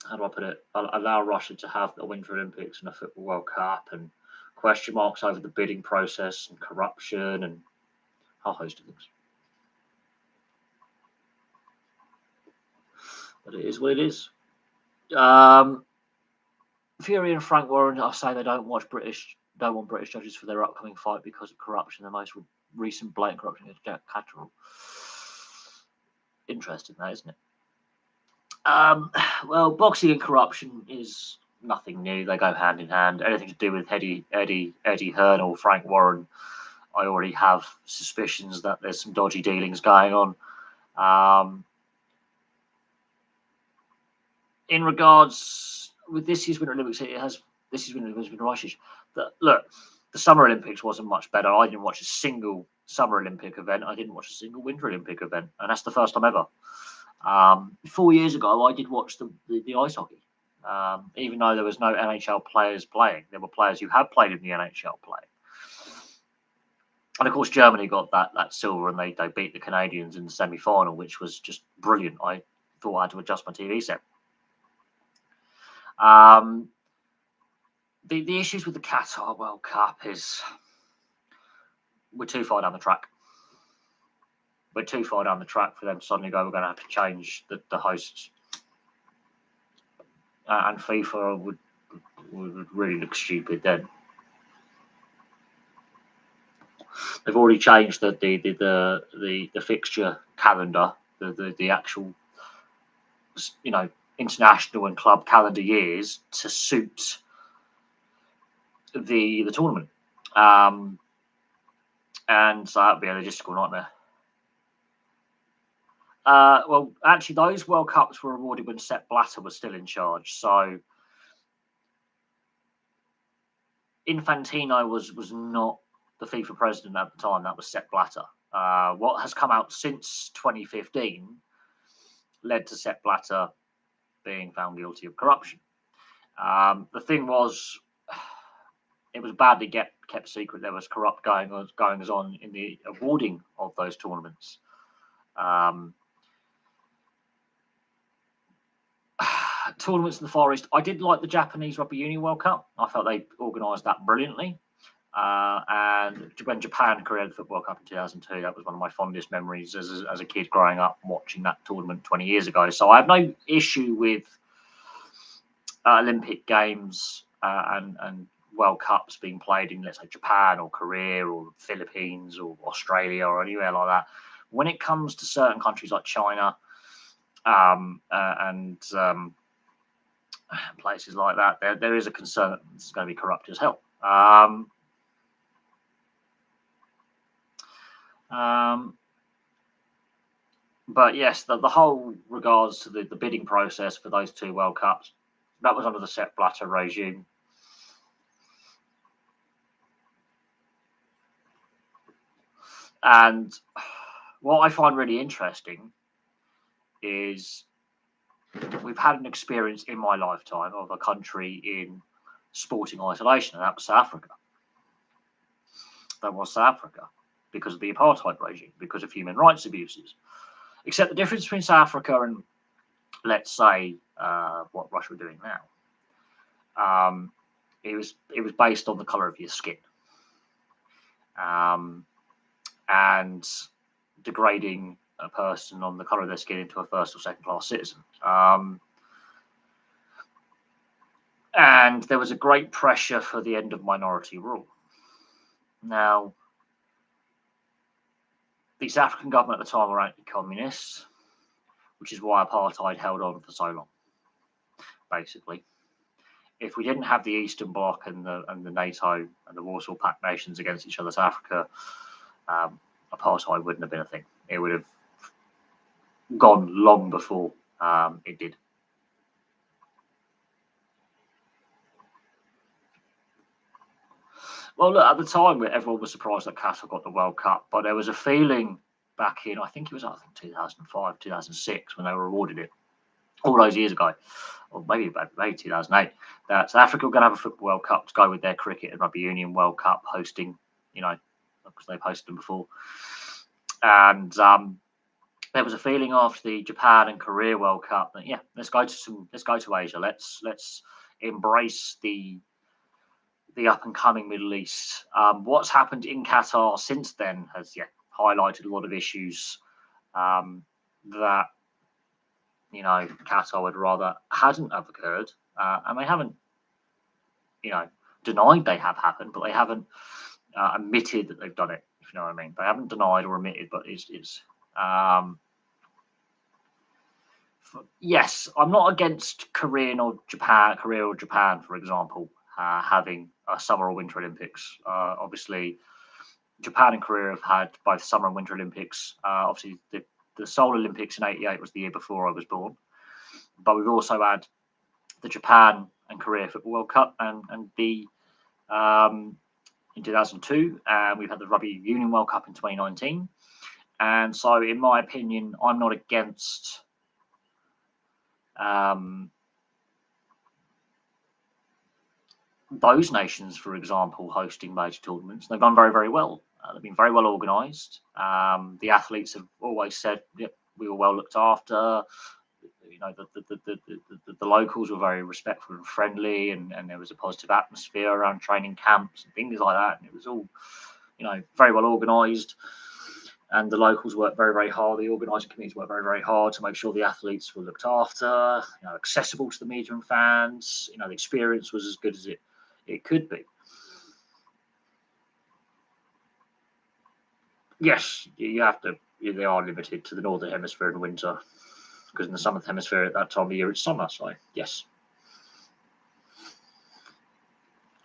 How do I put it? Allow Russia to have the Winter Olympics and a Football World Cup, and question marks over the bidding process and corruption and a whole host of things. But it is what it is. Fury and Frank Warren are saying they don't want British judges for their upcoming fight because of corruption. The most recent blatant corruption against Jack Catterall. Interesting, that, isn't it? Well, boxing and corruption is nothing new. They go hand in hand. Anything to do with Eddie Hearn or Frank Warren, I already have suspicions that there's some dodgy dealings going on. In regards with this year's Winter Olympics, this year's Winter Olympics been Russian. Look, the Summer Olympics wasn't much better. I didn't watch a single Summer Olympic event. I didn't watch a single Winter Olympic event, and that's the first time ever. 4 years ago, I did watch the ice hockey. Even though there was no NHL players playing, there were players who had played in the NHL playing. And of course, Germany got that silver, and they beat the Canadians in the semi-final, which was just brilliant. I thought I had to adjust my TV set. The issues with the Qatar World Cup is we're too far down the track. We're too far down the track for them to suddenly go, we're going to have to change the hosts. And FIFA would really look stupid then. They've already changed the fixture calendar, the actual, international and club calendar years to suit the tournament. And so that would be a logistical nightmare. Well, actually, those World Cups were awarded when Sepp Blatter was still in charge. So Infantino was not the FIFA president at the time. That was Sepp Blatter. What has come out since 2015 led to Sepp Blatter being found guilty of corruption. The thing was, it was badly kept secret. There was corrupt goings on in the awarding of those tournaments. Tournaments in the Far East. I did like the Japanese Rugby Union World Cup. I felt they organised that brilliantly. And when Japan created the Football World Cup in 2002, that was one of my fondest memories as a kid growing up watching that tournament 20 years ago. So I have no issue with Olympic Games and World Cups being played in, let's say, Japan or Korea or Philippines or Australia or anywhere like that. When it comes to certain countries like China and places like that, there is a concern that it's going to be corrupt as hell. But yes, the whole regards to the bidding process for those two World Cups, that was under the Sepp Blatter regime. And what I find really interesting is we've had an experience in my lifetime of a country in sporting isolation, and that was South Africa. That was South Africa because of the apartheid regime, because of human rights abuses. Except the difference between South Africa and, let's say, what Russia are doing now, it was based on the colour of your skin, and degrading a person on the colour of their skin into a first or second class citizen. And there was a great pressure for the end of minority rule. Now, the South African government at the time were anti-communist, which is why apartheid held on for so long. Basically, if we didn't have the Eastern Bloc and the NATO and the Warsaw Pact nations against each other, South Africa, apartheid wouldn't have been a thing. It would have gone long before it did. Well, look, at the time, everyone was surprised that Qatar got the World Cup, but there was a feeling back in, I think 2005, 2006, when they were awarded it, all those years ago, or maybe 2008, that South Africa were going to have a Football World Cup to go with their Cricket and Rugby Union World Cup hosting, because they've hosted them before. And there was a feeling after the Japan and Korea World Cup that let's go to Asia. Let's embrace the up and coming Middle East. What's happened in Qatar since then has highlighted a lot of issues that Qatar would rather hadn't have occurred, and they haven't denied they have happened, but they haven't admitted that they've done it. If you know what I mean, they haven't denied or admitted, but it's yes, I'm not against Korea or Japan, for example, having a summer or winter Olympics. Obviously, Japan and Korea have had both summer and winter Olympics. Obviously, the Seoul Olympics in '88 was the year before I was born, but we've also had the Japan and Korea Football World Cup and the in 2002, and we've had the Rugby Union World Cup in 2019. And so, in my opinion, I'm not against those nations, for example, hosting major tournaments. They've done very, very well. They've been very well organised. The athletes have always said, "Yep, we were well looked after." The locals were very respectful and friendly, and there was a positive atmosphere around training camps and things like that. And it was all, very well organised. And the locals worked very, very hard. The organising committees worked very, very hard to make sure the athletes were looked after, accessible to the media and fans. The experience was as good as it could be. Yes, you have to. They are limited to the northern hemisphere in winter, because in the southern hemisphere at that time of year it's summer. So yes.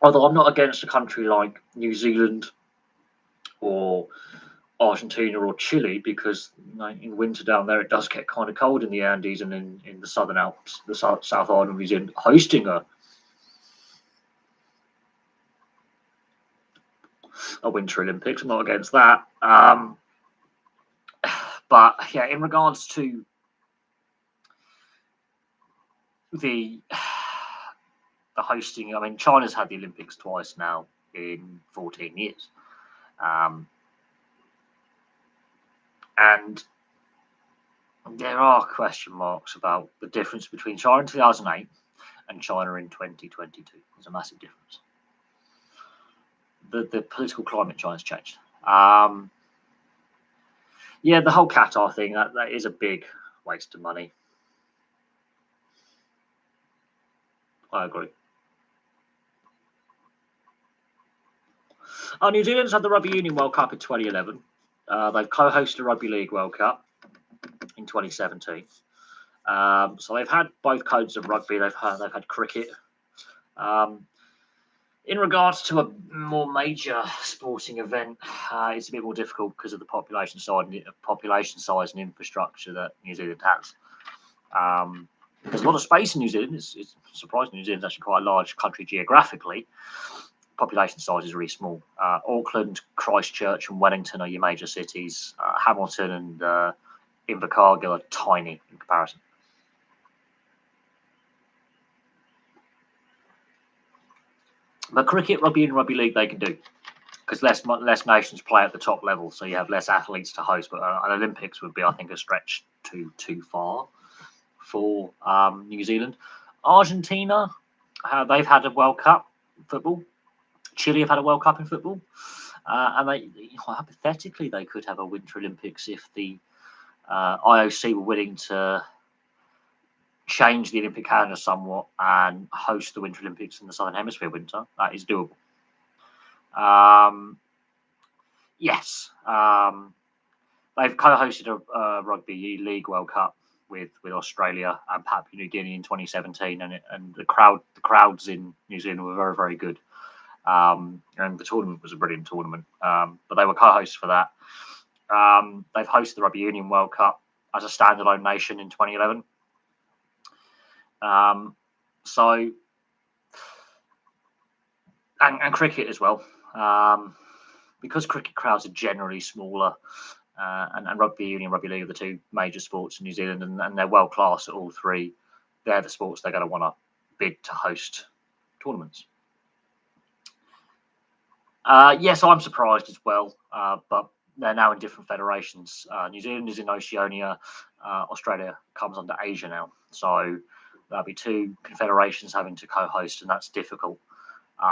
Although I'm not against a country like New Zealand or Argentina or Chile, because in winter down there it does get kind of cold in the Andes and in the Southern Alps, the South Island of New Zealand, hosting a Winter Olympics. I'm not against that. But yeah, in regards to the hosting, I mean, China's had the Olympics twice now in 14 years. And there are question marks about the difference between China in 2008 and China in 2022. There's a massive difference. The political climate in China's changed. The whole Qatar thing, that is a big waste of money. I agree. New Zealand's had the Rugby Union World Cup in 2011. They've co-hosted the Rugby League World Cup in 2017. So they've had both codes of rugby. They've had cricket. In regards to a more major sporting event, it's a bit more difficult because of the population size and infrastructure that New Zealand has. There's a lot of space in New Zealand. It's surprising. New Zealand's actually quite a large country geographically. Population size is really small. Auckland, Christchurch, and Wellington are your major cities. Hamilton and Invercargill are tiny in comparison. But cricket, rugby, and rugby league they can do, because less nations play at the top level, so you have less athletes to host. But an Olympics would be, I think, a stretch too far for New Zealand. Argentina, they've had a World Cup in football. Chile have had a World Cup in football, and hypothetically they could have a Winter Olympics if the IOC were willing to change the Olympic calendar somewhat and host the Winter Olympics in the Southern Hemisphere winter. That is doable. Yes, they've co-hosted a Rugby League World Cup with Australia and Papua New Guinea in 2017, and the crowds in New Zealand were very, very good. And the tournament was a brilliant tournament, but they were co-hosts for that. They've hosted the Rugby Union World Cup as a standalone nation in 2011. And cricket as well, because cricket crowds are generally smaller, and rugby union, rugby league are the two major sports in New Zealand, and they're world class at all three. They're the sports they're going to want to bid to host tournaments. Yes, I'm surprised as well, but they're now in different federations. New Zealand is in Oceania. Australia comes under Asia now. So there'll be two confederations having to co-host, and that's difficult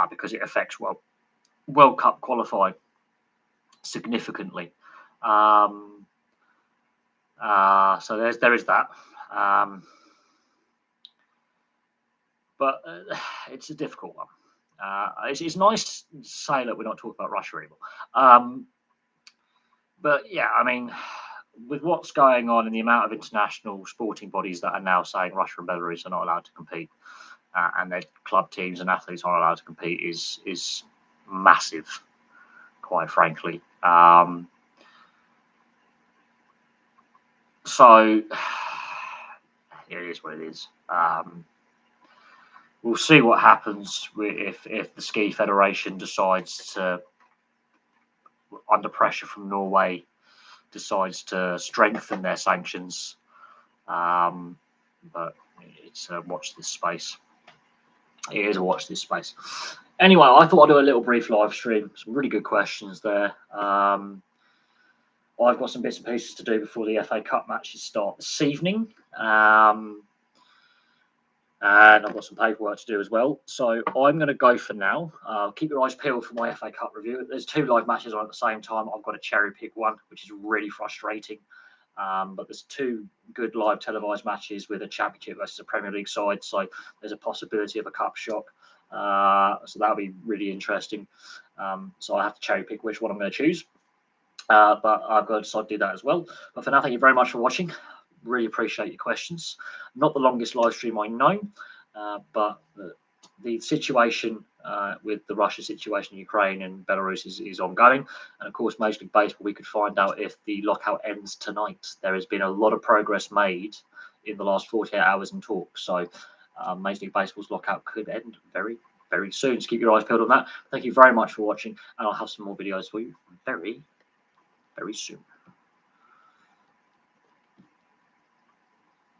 because it affects World Cup qualifying significantly. So there is that. But it's a difficult one. It's nice to say that we're not talking about Russia anymore. But yeah, I mean, with what's going on and the amount of international sporting bodies that are now saying Russia and Belarus are not allowed to compete, and their club teams and athletes aren't allowed to compete, is massive, quite frankly. So it is what it is. We'll see what happens if the Ski Federation decides to, under pressure from Norway, decides to strengthen their sanctions. But it's a watch this space. It is a watch this space. Anyway, I thought I'd do a little brief live stream. Some really good questions there. I've got some bits and pieces to do before the FA Cup matches start this evening. And I've got some paperwork to do as well. So I'm going to go for now. Keep your eyes peeled for my FA Cup review. There's two live matches on at the same time. I've got to cherry pick one, which is really frustrating. But there's two good live televised matches with a Championship versus a Premier League side. So there's a possibility of a cup shock. So that'll be really interesting. So I have to cherry pick which one I'm going to choose. But I've got to decide to do that as well. But for now, thank you very much for watching. Really appreciate your questions. Not the longest live stream I know, but the situation with the Russia situation, Ukraine and Belarus is ongoing. And of course, Major League Baseball, we could find out if the lockout ends tonight. There has been a lot of progress made in the last 48 hours in talks. So Major League Baseball's lockout could end very, very soon. So keep your eyes peeled on that. Thank you very much for watching, and I'll have some more videos for you very, very soon.